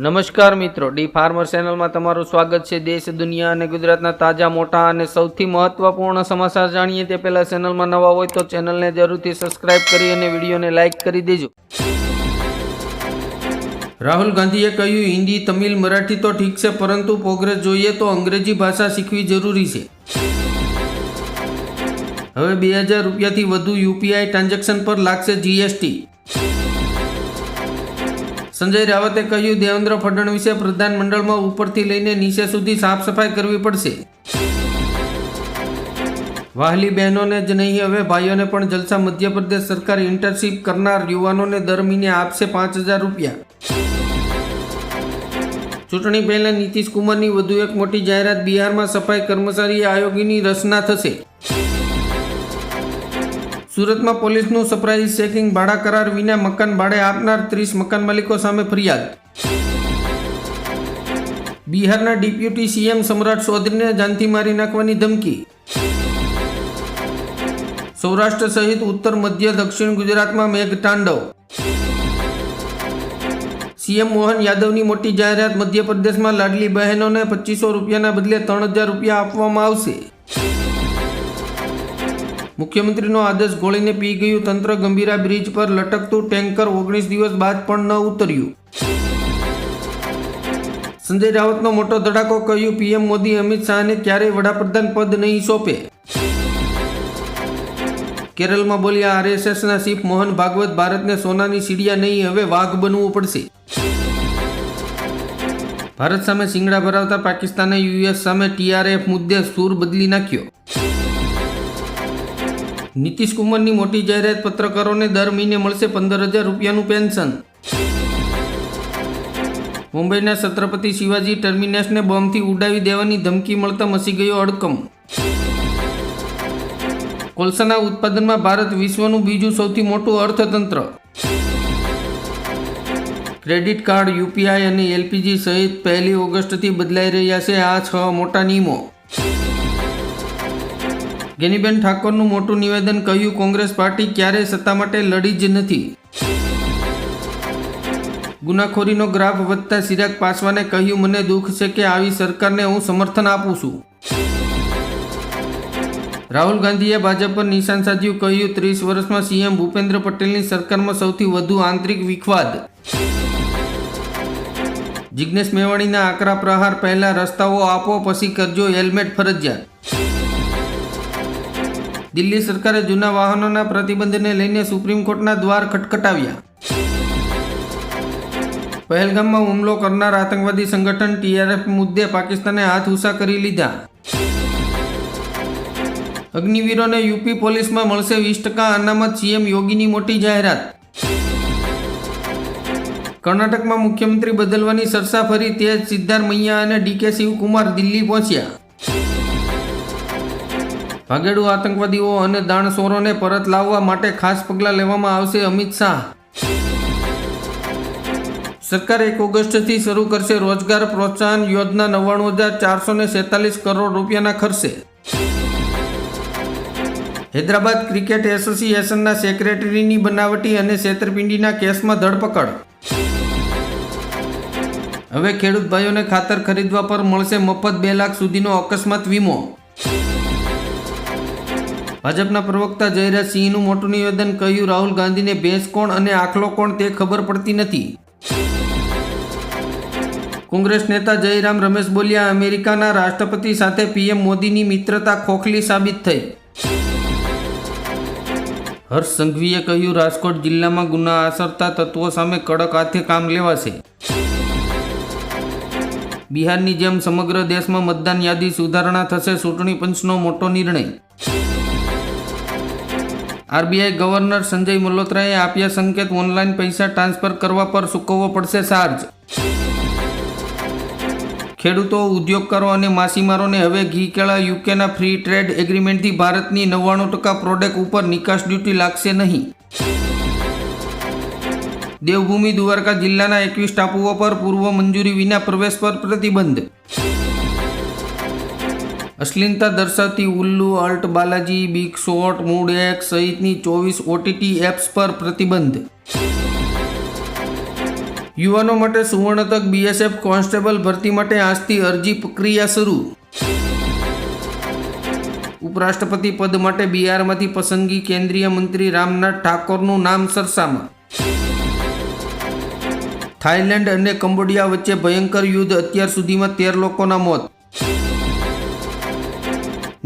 નમસ્કાર મિત્રો, D farmer ચેનલમાં તમારું સ્વાગત છે। દેશ, દુનિયા અને ગુજરાતના તાજા, મોટા અને સૌથી મહત્વપૂર્ણ સમાચાર જાણીએ તે પહેલા ચેનલમાં નવા હોય તો ચેનલને જરૂરથી સબસ્ક્રાઇબ કરી અને વિડીયોને લાઇક કરી દેજો। રાહુલ ગાંધીએ કહ્યું, હિન્દી, તમિલ, મરાઠી તો ઠીક છે, પરંતુ પ્રોગ્રેસ જોઈએ તો અંગ્રેજી ભાષા શીખવી જરૂરી છે। હવે 2000 રૂપિયાથી વધુ યુપીઆઈ ટ્રાન્ઝેક્શન પર લાગશે જીએસટી। સંજય રાવતે કહ્યું, દેવેન્દ્ર ફડણવીસે પ્રધાનમંડળમાં ઉપરથી લઈને નીચે સુધી સાફ સફાઈ કરવી પડશે। વહાલી બહેનોને જ નહીં, હવે ભાઈઓને પણ જલસા। મધ્યપ્રદેશ સરકાર ઇન્ટર્નશીપ કરનાર યુવાનોને દર મહિને આપશે 5000 રૂપિયા। ચૂંટણી પહેલા નીતિશ કુમારની વધુ એક મોટી જાહેરાત, બિહારમાં સફાઈ કર્મચારી આયોગની રચના થશે। સુરતમાં પોલીસનું સરપ્રાઇઝ ચેકિંગ, ભાડા કરાર વિના મકાન ભાડે આપનાર 30 મકાન માલિકો સામે ફરિયાદ। બિહારના ડેપ્યુટી સીએમ સમ્રાટ ચૌધરીને જાનથી મારી નાખવાની ધમકી। સૌરાષ્ટ્ર સહિત ઉત્તર, મધ્ય, દક્ષિણ ગુજરાતમાં મેઘતાંડવ। સીએમ મોહન યાદવની મોટી જાહેરાત, મધ્યપ્રદેશમાં લાડલી બહેનોને 2500 રૂપિયાના બદલે 3000 રૂપિયા આપવામાં આવશે। મુખ્યમંત્રીનો આદેશ, ગોળીને પી ગયું તંત્ર, ગંભીરા બ્રિજ પર લટકતું ટેન્કર 19 દિવસ બાદ પણ ન ઉતર્યું। સંજય રાવતનો મોટો ધડાકો, કહ્યું, પીએમ મોદી અમિત શાહને ક્યારેય વડાપ્રધાન પદ નહીં સોંપે। કેરળમાં બોલ્યા આરએસએસના ચીફ મોહન ભાગવત, ભારતને સોનાની સીડિયા નહીં, હવે વાઘ બનવું પડશે। ભારત સામે શિંગડા ભરાવતા પાકિસ્તાને યુએસ સામે ટીઆરએફ મુદ્દે સૂર બદલી નાખ્યો। નીતિશ કુમારની મોટી જાહેરાત, પત્રકારોને દર મહિને મળશે 15000 રૂપિયાનું પેન્શન। મુંબઈના છત્રપતિ શિવાજી ટર્મિનસને બોમ્બથી ઉડાવી દેવાની ધમકી મળતા મચી ગયો હડકંપ। કોલસાના ઉત્પાદનમાં ભારત વિશ્વનું બીજું સૌથી મોટું અર્થતંત્ર। ક્રેડિટ કાર્ડ, યુપીઆઈ અને એલપીજી સહિત 1 ઓગસ્ટથી બદલાઈ રહ્યા છે આ 6 મોટા નિયમો। ગેનીબેન ઠાકોરનું મોટું નિવેદન, કહ્યું, કોંગ્રેસ પાર્ટી ક્યારેય સત્તા માટે લડી જ નથી। ગુનાખોરીનો ગ્રાફ વધતા ચિરાગ પાસવાને કહ્યું, મને દુઃખ છે કે આવી સરકારને હું સમર્થન આપું છું। રાહુલ ગાંધીએ ભાજપ પર નિશાન સાધ્યું, કહ્યું, 30 વર્ષમાં સીએમ ભૂપેન્દ્ર પટેલની સરકારમાં સૌથી વધુ આંતરિક વિખવાદ। જિગ્નેશ મેવાણીના આકરા પ્રહાર, પહેલા રસ્તાઓ આપો પછી કરજો હેલ્મેટ ફરજિયાત। દિલ્હી સરકારે જૂના વાહનોના પ્રતિબંધને લઈને સુપ્રીમ કોર્ટના દ્વાર ખટખટાવ્યા। પહેલગામમાં હુમલો કરનાર આતંકવાદી સંગઠન ટીઆરએફ મુદ્દે પાકિસ્તાને હાથ ઊંચા કરી લીધા। અગ્નિવીરોને યુપી પોલીસમાં મળશે 20% અનામત, સીએમ યોગીની મોટી જાહેરાત। કર્ણાટકમાં મુખ્યમંત્રી બદલવાની ચર્ચા ફરી તેજ, સિદ્ધારમૈયા અને ડીકે શિવકુમાર દિલ્હી પહોંચ્યા। ભાગેડુ આતંકવાદીઓ અને દાણચોરોને પરત લાવવા માટે ખાસ પગલાં લેવામાં આવશે, અમિત શાહ। સરકાર 1 ઓગસ્ટથી શરૂ કરશે રોજગાર પ્રોત્સાહન યોજના, 99,446 કરોડ રૂપિયાના ખર્ચે। હૈદરાબાદ ક્રિકેટ એસોસિએશનના સેક્રેટરીની બનાવટી અને છેતરપિંડીના કેસમાં ધરપકડ। હવે ખેડૂત ભાઈઓને ખાતર ખરીદવા પર મળશે મફત 2 લાખ સુધીનો અકસ્માત વીમો। ભાજપના પ્રવક્તા જયરાજ સિંહનું મોટું નિવેદન, કહ્યું, રાહુલ ગાંધીને ભેંસ કોણ અને આખલો કોણ તે ખબર પડતી નથી। કોંગ્રેસ નેતા જયરામ રમેશ બોલ્યા, અમેરિકાના રાષ્ટ્રપતિ સાથે પીએમ મોદીની મિત્રતા ખોખલી સાબિત થઈ। હર્ષ સંઘવીએ કહ્યું, રાજકોટ જિલ્લામાં ગુના આચરતા તત્વો સામે કડક હાથે કામ લેવાશે। બિહારની જેમ સમગ્ર દેશમાં મતદાન યાદી સુધારણા થશે, ચૂંટણી પંચનો મોટો નિર્ણય। આરબીઆઈ ગવર્નર સંજય મલ્હોત્રાએ આપ્યા સંકેત, ઓનલાઈન પૈસા ટ્રાન્સફર કરવા પર ચૂકવવો પડશે ચાર્જ। ખેડૂતો, ઉદ્યોગકારો અને માછીમારોને હવે ઘી કેળા યુકેના ફ્રી ટ્રેડ એગ્રીમેન્ટથી ભારતની 99% પ્રોડક્ટ ઉપર નિકાસ ડ્યુટી લાગશે નહીં। દેવભૂમિ દ્વારકા જિલ્લાના 21 ટાપુઓ પર પૂર્વ મંજૂરી વિના પ્રવેશ પર પ્રતિબંધ। અશ્લીલતા દર્શાવતી Ullu, alt Balaji, big shot, mood X સહિતની 24 ઓટીટી એપ્સ પર પ્રતિબંધ। યુવાનો માટે સુવર્ણ તક, બીએસએફ કોન્સ્ટેબલ ભરતી માટે આજથી અરજી પ્રક્રિયા શરૂ. ઉપરાષ્ટ્રપતિ પદ માટે બિહારમાંથી પસંદગી, કેન્દ્રીય મંત્રી રામનાથ ઠાકોરનું નામ સરસામાં. થાઇલેન્ડ અને કંબોડિયા વચ્ચે ભયંકર યુદ્ધ, અત્યાર સુધીમાં 13 લોકોના મોત.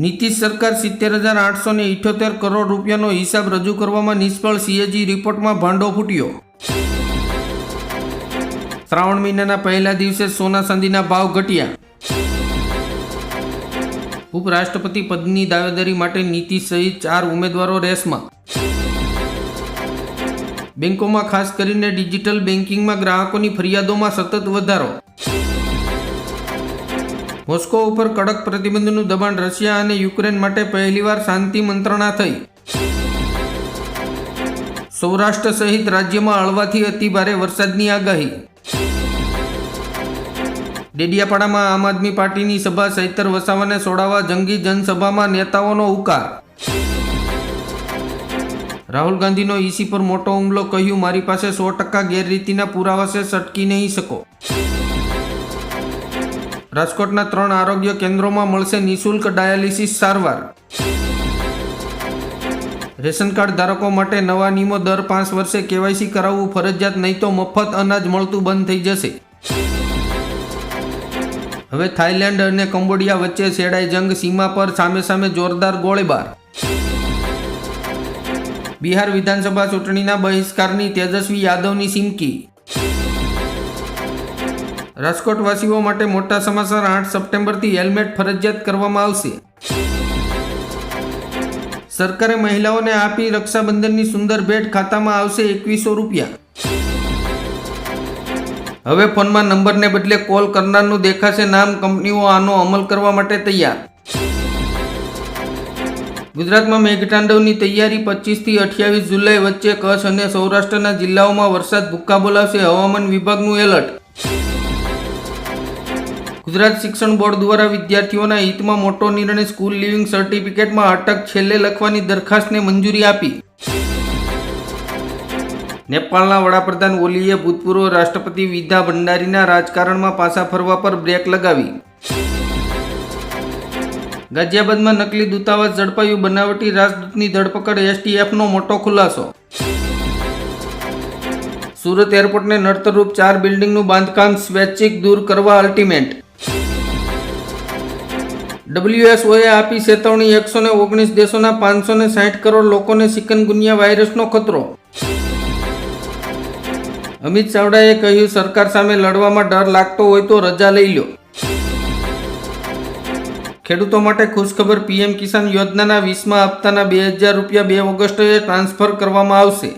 નીતિશ સરકાર 70,878 કરોડ રૂપિયાનો હિસાબ રજૂ કરવામાં નિષ્ફળ, સીએજી રિપોર્ટમાં ભાંડો ફૂટ્યો. શ્રાવણ મહિનાના પહેલા દિવસે સોના ચાંદીના ભાવ ઘટ્યા. ઉપરાષ્ટ્રપતિ પદની દાવેદારી માટે નીતિશ સહિત 4 ઉમેદવારો રેસમાં. બેંકોમાં ખાસ કરીને ડિજિટલ બેન્કિંગમાં ગ્રાહકોની ફરિયાદોમાં સતત વધારો. મોસ્કો ઉપર કડક પ્રતિબંધનું દબાણ, રશિયા અને યુક્રેન માટે પહેલીવાર શાંતિ મંત્રણા થઈ. સૌરાષ્ટ્ર સહિત રાજ્યમાં હળવાથી અતિભારે વરસાદની આગાહી. ડેડિયાપાડામાં આમ આદમી પાર્ટીની સભા, ચૈતર વસાવાને છોડાવવા જંગી જનસભામાં નેતાઓનો ઉકાર. રાહુલ ગાંધીનો ઈસી પર મોટો હુમલો, કહ્યું મારી પાસે 100% ગેરરીતિના પુરાવા છે, સટકી નહીં શકો. રાજકોટના 3 આરોગ્ય કેન્દ્રોમાં મળશે નિઃશુલ્ક ડાયાલિસિસ સારવાર. રેશન કાર્ડ ધારકો માટે નવા નિયમો, દર 5 વર્ષે કેવાયસી કરાવવું ફરજિયાત, નહીં તો મફત અનાજ મળતું બંધ થઈ જશે. હવે થાઇલેન્ડ અને કંબોડિયા વચ્ચે છેડાઈ જંગ, સીમા પર સામે સામે જોરદાર ગોળીબાર. બિહાર વિધાનસભા ચૂંટણીના બહિષ્કારની તેજસ્વી યાદવની ચીમકી. રાજકોટવાસીઓ માટે મોટા સમાચાર, 8 સપ્ટેમ્બરથી હેલ્મેટ ફરજિયાત કરવામાં આવશે. સરકારે મહિલાઓને આપી રક્ષાબંધનની સુંદર ભેટ, ખાતામાં આવશે 2100 રૂપિયા. હવે ફોનમાં નંબરને બદલે કોલ કરનારનું દેખાશે નામ, કંપનીઓ આનો અમલ કરવા માટે તૈયાર. ગુજરાતમાં મેઘતાંડવની તૈયારી, 25 થી 28 જુલાઈ વચ્ચે કચ્છ અને સૌરાષ્ટ્રના જિલ્લાઓમાં વરસાદ ભૂક્કા બોલાવશે, હવામાન વિભાગનું એલર્ટ. ગુજરાત શિક્ષણ બોર્ડ દ્વારા વિદ્યાર્થીઓના હિતમાં મોટો નિર્ણય, સ્કૂલ લિવિંગ સર્ટિફિકેટમાં અટક છેલ્લે લખવાની દરખાસ્તને મંજૂરી આપી. નેપાળના વડાપ્રધાન ઓલીએ ભૂતપૂર્વ રાષ્ટ્રપતિ વિદ્યા ભંડારીના રાજકારણમાં પાછા ફરવા પર બ્રેક લગાવી. ગાઝિયાબાદમાં નકલી દૂતાવાસ ઝડપાયું, બનાવટી રાજદૂતની ધરપકડ, એસટીએફનો મોટો ખુલાસો. સુરત એરપોર્ટને નડતરરૂપ 4 બિલ્ડિંગનું બાંધકામ સ્વૈચ્છિક દૂર કરવા અલ્ટિમેટ. WHOએ આપી ચેતવણી, 119 દેશોના 560 કરોડ લોકોને ચિકનગુનિયા વાયરસનો ખતરો. અમિત ચાવડાએ કહ્યું સરકાર સામે લડવામાં ડર લાગતો હોય તો રજા લઈ લો. ખેડૂતો માટે ખુશખબર, પીએમ કિસાન યોજનાના 20મા હપ્તાના 2000 રૂપિયા 2 ઓગસ્ટે ટ્રાન્સફર કરવામાં આવશે.